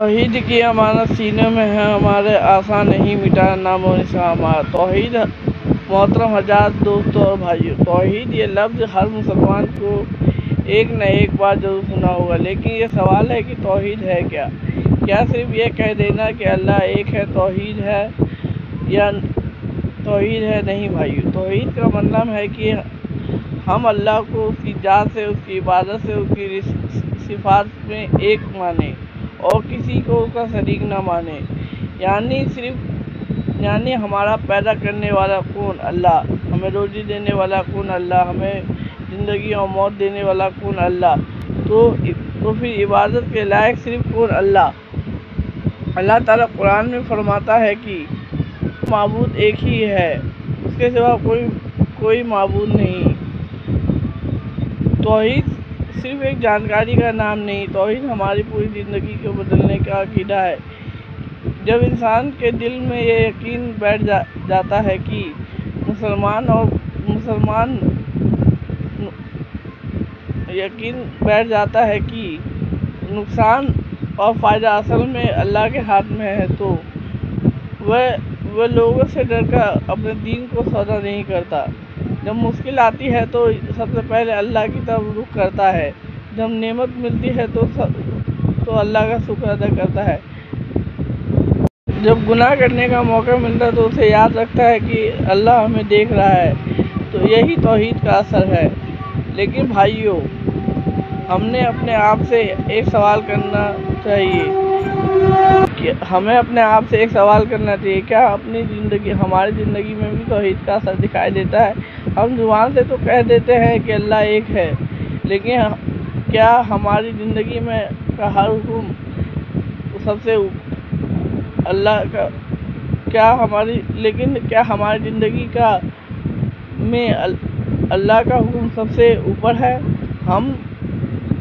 توحید کی امانت سینے میں ہے ہمارے، آسان نہیں مٹانا نام و نشان ہمارا۔ توحید محترم حضرات، دوستوں اور بھائیوں، توحید یہ لفظ ہر مسلمان کو ایک نہ ایک بار ضرور سنا ہوگا، لیکن یہ سوال ہے کہ توحید ہے کیا؟ کیا صرف یہ کہہ دینا کہ اللہ ایک ہے توحید ہے یا توحید ہے؟ نہیں بھائیوں، توحید کا مطلب ہے کہ ہم اللہ کو اس کی ذات سے، اس کی عبادت سے، اس کی صفات میں ایک مانیں اور کسی کو اس کا شریک نہ مانے۔ یعنی ہمارا پیدا کرنے والا کون؟ اللہ۔ ہمیں روزی دینے والا کون؟ اللہ۔ ہمیں زندگی اور موت دینے والا کون؟ اللہ۔ تو پھر عبادت کے لائق صرف کون؟ اللہ۔ اللہ تعالیٰ قرآن میں فرماتا ہے کہ معبود ایک ہی ہے، اس کے سوا کوئی معبود نہیں۔ توحید صرف ایک جانکاری کا نام نہیں، توحید ہماری پوری زندگی کو بدلنے کا عقیدہ ہے۔ جب انسان کے دل میں یہ یقین بیٹھ جاتا ہے کہ نقصان اور فائدہ اصل میں اللہ کے ہاتھ میں ہے، تو وہ لوگوں سے ڈر کر اپنے دین کو سودا نہیں کرتا۔ جب مشکل آتی ہے تو سب سے پہلے اللہ کی طرف رخ کرتا ہے، جب نعمت ملتی ہے تو اللہ کا شکر ادا کرتا ہے، جب گناہ کرنے کا موقع ملتا ہے تو اسے یاد رکھتا ہے کہ اللہ ہمیں دیکھ رہا ہے۔ تو یہی توحید کا اثر ہے۔ لیکن بھائیوں، ہمیں اپنے آپ سے ایک سوال کرنا چاہیے، کیا ہماری زندگی میں بھی توحید کا اثر دکھائی دیتا ہے؟ ہم زبان سے تو کہہ دیتے ہیں کہ اللہ ایک ہے، لیکن کیا ہماری زندگی میں کا ہر حکم سب سے اللہ کا کیا ہماری زندگی میں اللہ کا حکم سب سے اوپر ہے؟ ہم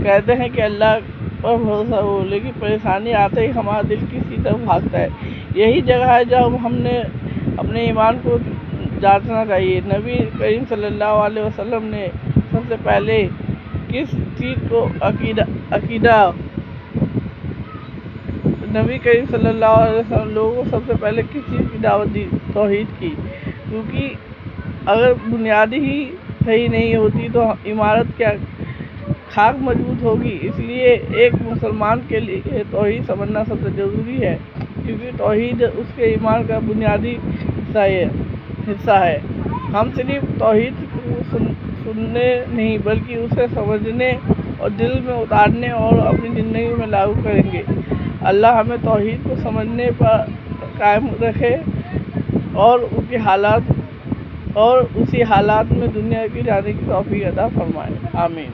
کہتے ہیں کہ اللہ پر بھروسہ ہو، لیکن پریشانی آتے ہی ہمارا دل کسی طرف بھاگتا ہے۔ یہی جگہ ہے جہاں ہم نے اپنے ایمان کو جانچنا چاہیے۔ نبی کریم صلی اللہ علیہ وسلم نے سب سے پہلے کس چیز کو نبی کریم صلی اللہ علیہ وسلم لوگوں کو سب سے پہلے کس چیز کی دعوت دی؟ توحید کی، کیونکہ اگر بنیادی ہی صحیح نہیں ہوتی تو عمارت کیا خاک مضبوط ہوگی۔ اس لیے ایک مسلمان کے لیے توحید سمجھنا سب سے ضروری ہے، کیونکہ توحید اس کے ایمان کا بنیادی حصہ ہے۔ ہم صرف توحید کو سننے نہیں بلکہ اسے سمجھنے اور دل میں اتارنے اور اپنی زندگی میں لاگو کریں گے۔ اللہ ہمیں توحید کو سمجھنے پر قائم رکھے اور اسی حالات میں دنیا کی جانے کی توفیق عطا فرمائے۔ آمین۔